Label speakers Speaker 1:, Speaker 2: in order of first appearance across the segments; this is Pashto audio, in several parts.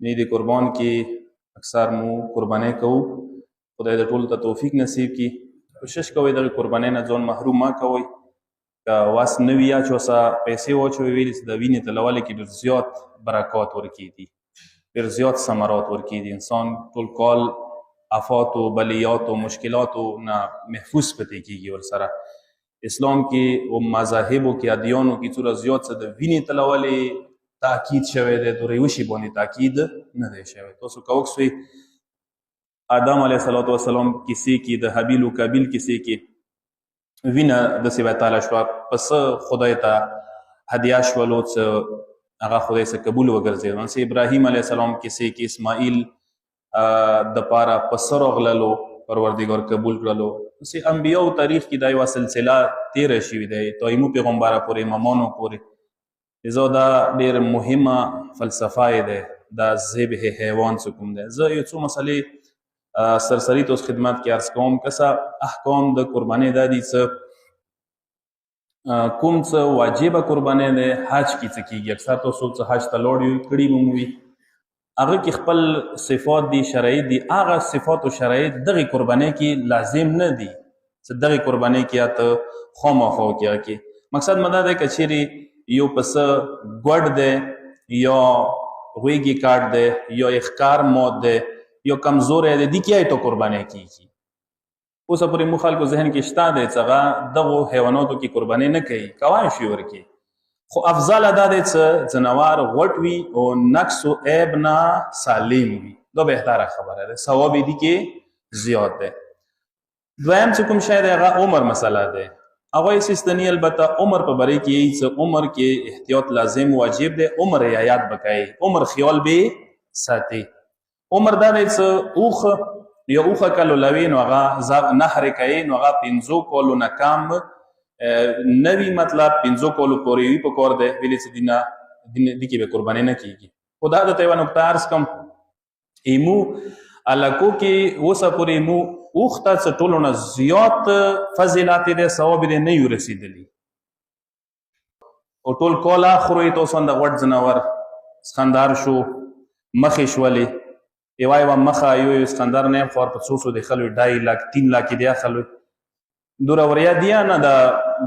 Speaker 1: عید قربان کې اکثر مو قربانۍ کوو. خدای د ټولو ته توفیق نصیب کړي. کوشش کوئ دغې قربانۍ نه ځان محروم مه کوئ. که واس نه وي یا چې ورسه پیسې واچوئ ویلې چې د وینې تلولو کې ډېر زیات برکات ورکېږي، ډېر زیات ثمرات ورکېږي. انسان ټول کال آفاتو بلیاتو مشکلاتو نه محفوظ پاتې کېږي. ورسره اسلام کې او مذاهبو کې ادیانو کې څومره زیات څه د وینې تلولې تاکید شوی دی، د یوه شي باندې تاکید نه دی شوی. تاسو که وکسوئ آدم علیه السلام کیسې کې د حابیل و قابیل کیسې کې وینه داسې بیتاله شوه، پسه خدای ته هدیه شولو څه هغه خدای څه قبول وګرځېد. همسې ابراهیم علیه السلام کیسې کې اسماعیل دپاره پسه راغللو، پروردګار قبول کړلو. همسې انبیاو تاریخ کې دا یوه سلسله تېره شوې دی دایمو پیغمبره پورې امامانو پورې. زه دا ډېر مهمه فلسفه یې دی دا ذبح حیوان څه کوم دی. زه یو څو مسلې سرسري تاسو خدمت کې عرض کوم. کسه احکام د قربانۍ دا دي څه کوم څه واجبه قربانۍ دی حج کې څه کېږي. اکثر تاسو څه حج ته لاړ یو کړي به مو وي، هغه کې خپل صفات دي شرایط دي. هغه صفات او شرایط دغې قربانۍ کې لازم نه دي چې دغې قربانۍ کې یا ته خامخا وکړې. هغه کې مقصد مه دا دی که چیرې یو پسه ګوډ دی یا غویږي کاټ دی یا اخکار موت دی یا کمزوری دی، دې کې یې ته قربانۍ کېږي. اوسه پورې مو خلکو ذهن کې شته دی چې هغه دغو حیواناتو کې قربانۍ نه کوي، کوای شي ورکړي. خو افضله دا دی چې ځناور غوټ وي او نقص و عیب نه سالم وي. دا بهتره خبره ده، ثواب یې دې کې زیات دی. دویم چې کوم شی دی هغه عمر مسله دی. هغه یې سیستني البته عمر په باره کې یې چې عمر کې احتیاط لازم واجب دی. عمر رعایت به کوئ، عمر خیال به ساتئ. عمر دا دی چې اوښه یا اوښه که لولوي نو هغه نهرې کوي نو هغه 5 کالو نه کم نه وي، مطلب 5 کالو پورې وي پکار دی ویلې چې دې کې به قربانۍ نه کېږي. خو دا درته یوه نقطه عرض کړم، ایمو علاقو کې اوسه پورې ایمو اوښ ته څه ټولو نه زیات فضیلات دی، ثواب دی نه یو رسېدلي. او ټول کال اخرو یې تاسو د غوټ ځناور سخندار شو، مخې شولې، یوه مخه یو سخندر نه یم خوار په 100 دی خلوي 2 لاک 3 لاک دی خلوي دوره وریا دی نه د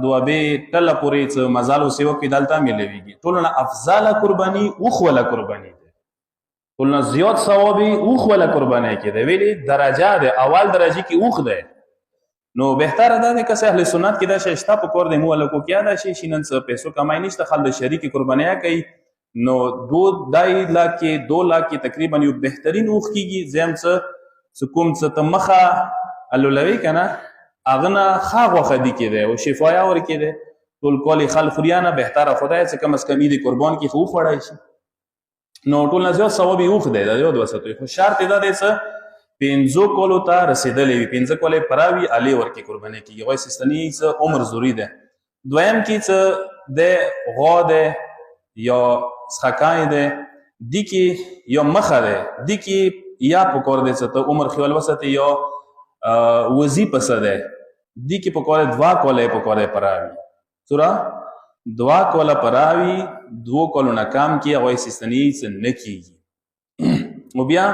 Speaker 1: دوابې ټله پورې څه مزال او سیوه کې دلته میلویږي. ټولو نه افضله قرباني اوښ وله قرباني دی، ټولو نه زیات ثواب یې اوښ وله قربانۍ کې دی. ویلې درجه دی، اول درجې کې اوښ دی. نو بهتره دا دی که اهل سنت کې دا شی شته په کور دی مو هلکو کې دا شي شي نن څه پیسو کمای نشته خلک د شریکې قربانۍ کوي. نو 2 لاک کې 2 لاک کې تقریبا یو بهترین اوښ کېږي. زم څه کوم څه ته مخه الولوي که نه هغه نه ښه غوښه دي کې دی او شفایا ورکې دی. ټول کال یې خل خوریا نه بهتره خدای چې کم از کم عید قربان کې خو وخوړی شي. نو ټول نه زیات ثواب یې اوښ دی، دا یاد وساتئ. خو شرط یې دا دی چې 5 کالو ته رسېدلی وي، 5 کاله یې پوره وي هلې ورکې قربانۍ کېږي. هغوی سیستني څه عمر ضروري دی. دویم کې څه دی غوا دی یا څښاکای دی، دې کې یا مخه دی، دې کې یا پکار دی چې ته عمر خیال وساتې یا وزي پسه دی، دې کې پکار دی 2 کاله یې پکار دی پوره وي. څومره 2 کاله پوره وي، 2 کالو نه کم کې هغوی سیستني څه نه کېږي. او بیا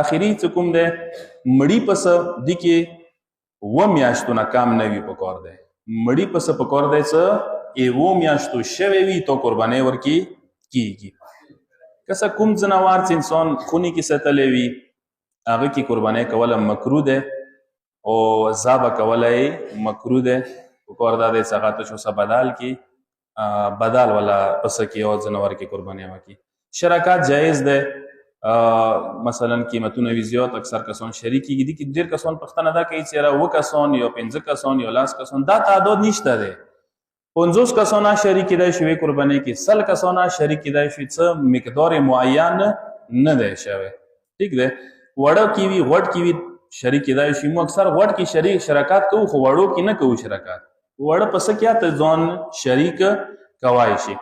Speaker 1: اخري څه کوم دی مړي پسه، دې کې 2 میاشتو نه کم نه وي پکار دی. مړي پسه پکار دی چې 2 میاشتو شوی وي تو قربانۍ ورکې کېږي. که کوم ځناور چې انسان خونې کې ساتلی وي هغه کې قربانۍ کوله مکروه دی او ذبح کوله یې مکروه دی. پکار دا دی چې هغه ته شوسه بدل کې بدل والا پسه کې او ځناور کې قربانۍ وکړي. شراکت جایز دی، مثلا قیمتونه وي زیات، اکثر کسان شریک کېږي. دي کې ډېر کسان پوښتنه دا کوي چې یاره 2 کسان یا 5 کسان یا 10 کسان دا تعداد نشته دی. 50 کسانه شریک کېدای شي قربانۍ کې، 100 کسانه شریک کېدای شي، څه مقدار معین نه دی شوی. ټیک دی، وړو کې وي غوټ کې وي شریک کېدای شي. مو اکثر غوټ کې شراکت کوو خو وړو کې نه کوو شراکت. وړه پسه کې ته ځان شریک کوای شي.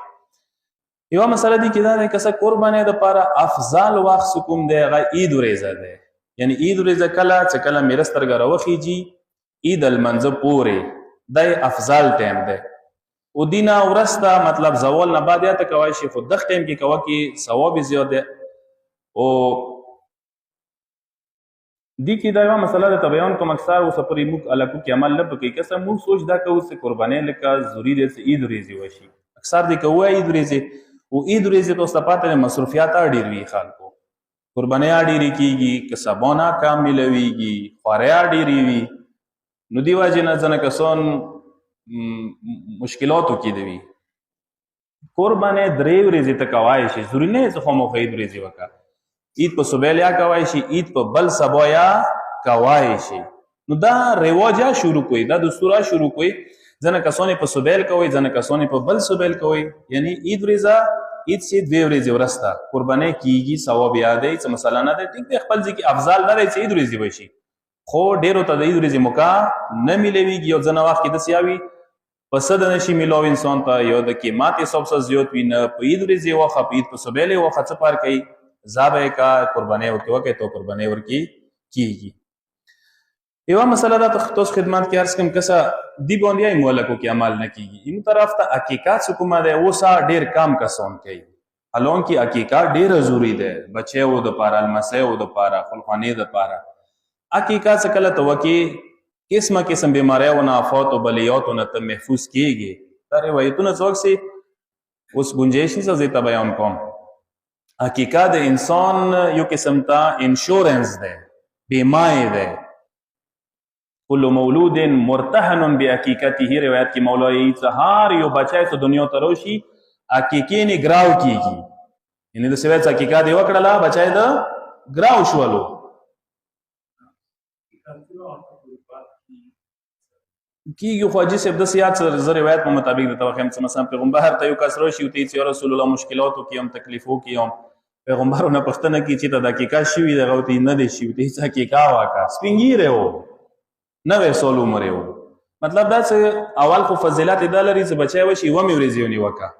Speaker 1: یوه مسله دي کې دا دی که قربانۍ دپاره افضل وخت کوم دی هغه عید ورځه دی. یعنې عید ورځه کله چې کله میره سترګه راوخیږي عید المنځه پورې دی افضل ټایم دی. او دینا ورسته مطلب زوال نه بعد یا ته کوای شي، خو دغه ټایم کې کوه کې ثواب زیات دی. او دی کې دا یوه مسله ده ته بیان کوم اکثر اوسه پورې موږ علاقو کې عمل نه پکوي که څه موږ سوچ دا کوو چې قربانۍ لکه ضروري دی چې عید ورځې وشي اکثر دی که ووایه عید ورځې او عید ورځې ته اوس ته پاته دی مصروفیات ډېر وي خلکو قربانۍ ډېرې کېږي که سبانه کم میلویږي خوارۍ ډېرې وي نو دې وجې نه ځنه کسان مشکلاتو کې دی وي قربانۍ درې ورځې ته کوای شي ضروري نه چې خامخا عید ورځې وکړه عید په صبح یا کوای شي عید په بل سبا یا کوای شي نو دا رواج شروع کوي دا دستور شروع کوي ځنه کسان په صبح کوي ځنه کسان په بل صبح کوي یعنی عید ورځه عید سي دوه ورځې ورسته قربانۍ کیږي ثواب یادې څه مسله نه ده ټیک دی خپل ځکه افضل نه دی چې عید ورځې وشي خو ډیرو ته د عید ورځې موقع نه ملويږي یو ځنه وخت کې د سیاوي پس د نشي ملاو انسان ته یو د قیمت حساب سره زیات وي نه په عید ورځې وخت په عید په صبح له وخت څه پر کوي ذبح کا قربانۍ ورکوي تو قربانۍ ورکی کیږي یو مسله دا تاسو خدمت کې عرض کوم کسا دی باندې مولکو کې عمل نه کیږي یم طرف ته حقیقت کومه ده اوسه ډیر کم کسان کوي الون کې حقیقت ډیر ضروری ده بچو د پاره المسیو د پاره خلخانی د پاره حقیقت څخه توکي قسمه قسم بیماریو نه افات او بلیات نه ته محفوظ کیږي دا روایتونه څوک سي اوس گنجائش نشته زه ته بیان کوم حقیقت د انسان یو قسم ته انشورنس ده بیمه ده کل مولود مرتهن بحقیقته روایت کی مولای سهار یو بچای ته دنیا ته روشي حقیقی نه ګراو کیږي یعنی د سویت حقیقت دی وکړه بچای د ګراو شولو کیږي خو حاجی صاحب د سیاست سره روایت په مطابق د توخم څخه مثلا پیغمبر ته یو کس روشي او ته رسول الله مشکلاتو کې هم تکلیفو کې هم پیغمبرونه پښتنه کې چې ته د حقیقت شوی دغه ته نه دی شوی ته حقیقت واکا سپینګیره و نه وسول عمر و مطلب دا چې اول خو فضیلت د لري چې بچای وشي و مې ورزيونی وکا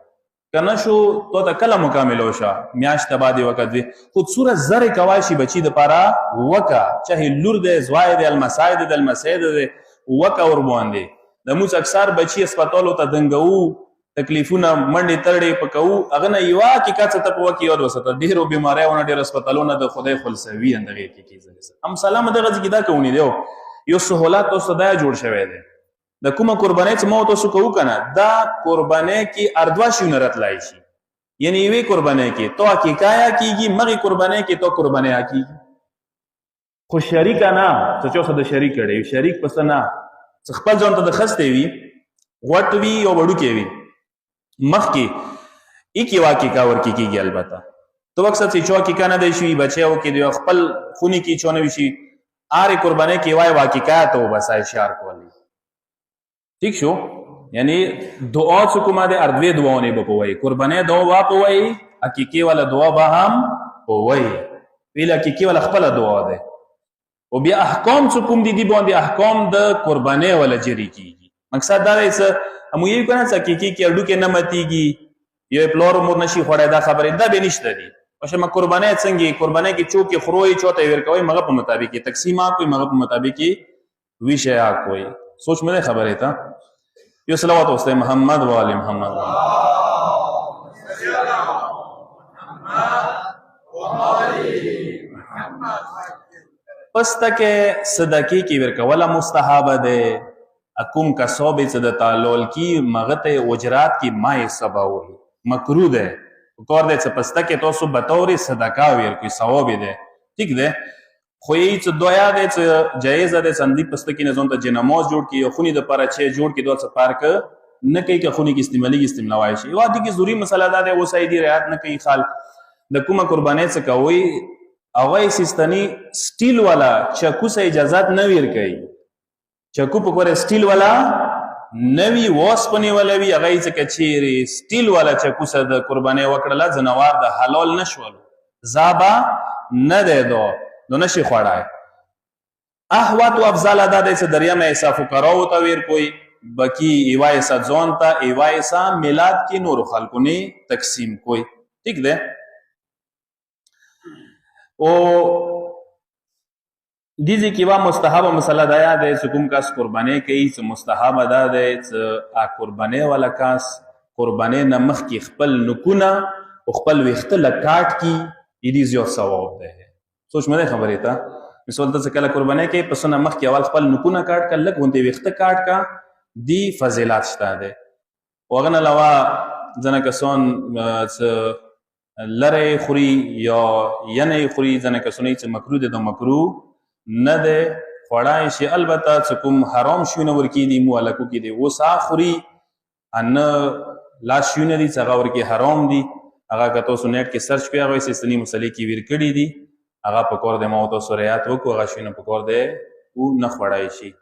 Speaker 1: کنه شو ته د کله مکمل وشه میاشت بعد وکړ دی خود سوره زره کواشي بچی د پاره وکا چاهه لور د زوای د المساید د المسید وکا ور باندې د موږ اکثر بچی هسپتالو ته دنګو تکلیفونه منډه ترډه پکاو اغه نه یوا کی کاڅه ته پوکي او وسته ډیرو بیماریونه ډیر هسپتالونه د خدای خلصوي اندغه کې کیږي هم سلام دغه ځکه دا کوونی دیو یو سہولت او صدا جوړ شوی دی د کومه قربانۍ چې مو تاسو کوو کنه دا قربانۍ کې اردوا شونه راتلای شي یعنی وی قربانۍ کې تو حقیقایا کیږي مغه قربانۍ کې تو قربانۍ کیږي خو شریک نه چې څه د شریک کړي شریک پس نه خپل ځان ته د خسته وي غوټ وی او وړو کې وي مخ کې اکی واقع کا ور کیږي البته تو وخت چې چوا کې کنه دی شي بچو کې دی خپل خونی کې چونه وي شي آره قربانۍ کې وای واقعات او بس اشعار کولی ٹھیک شو یعنی دعا څکوما د اردوی دعاونه به پوي قربانۍ دعا پوي حقيقي ولا دعا به هم پوي ویل حقيقي ولا خپل دعا ده او بیا احکام څکوم دي باندې احکام د قربانۍ ولا جری کیږي مقصد دا دی چې مو یې کنه چې حقيقي کې اډو کې نه متيږي یو پلور مور نشي خوړای دا خبره ده به نشته دي اوس ما قربانۍ څنګه قربانۍ کې چوکي خروي چوته ورکوي مغه په مطابق تقسیمه کوئی مغه په مطابق ویشیا کوئی سوچ مې خبره تا یو صلوات واست محمد و علی محمد پس تک صدقې کې ورکوله مستحب ده اكم کا صوبې چې د تعلل کی مغته اجرات کی مای سباوي مکروه ده کور دې چې پس تک تاسو بطور صدقه ور کوي ثواب ده ٹھیک ده خو یې چې دویا ده چې جایز ده سندې پس تک نه ځون ته نماز جوړ کی خونی د پاره چې جوړ کی دوه پارک نه کوي که خونی کې استعمالوي شي وادي کې ضروري مسله ده او سیدی رعایت نه کوي خال د کومه قربانۍ څخه کوي اوای سیستانی سټیل والا چکو سه اجازهات نه ور کوي چکو په کور سټیل والا نوی واسپنی والا وی هغه څخه چیرې سټیل والا چکو سه د قربانۍ وکړه جنوار د حلال نشول زابا نه ده دو نشي خوړای احوات او افضل ادا د دریا مې حساب کراو ته ور کوئی بکی ایوای سا ځون ته ایوای سا میلاد کې نور خلکو نه تقسیم کوئی ٹھیک ده او دیزی کی وا مستحب مسله دا یاد ہے کوم کاس قربانۍ کوي چې مستحب ادا ده چې قربانۍ والا کاس قربانۍ نمخ کی خپل نکونه او خپل وخت لکاټ کی it is your ثواب دی. سوچ مې خبرې ته مثال ته کله قرباني کې پس نه مخ کې اول خپل نکونه کاټ کړه لګ غونډې وخته کاټ کا دی فضیلت شته ده. وغه نه علاوه ځنه کسان لره خوري یا ینه خوري ځنه کسونه چې مکروه ده د مکروه نه ده خوړای شي. البته چې کوم حرام شونه ورکی دي مو الکو کې دي وسا خوري ان لا شونه دي څنګه ورکی حرام دي هغه کته سنت کې سرچ کوي هغه سستنی مسلې کې ور کړی دي هغه په کور د مو تاسو ریات وکړو هغه شونه په کور ده او نه خوړای شي.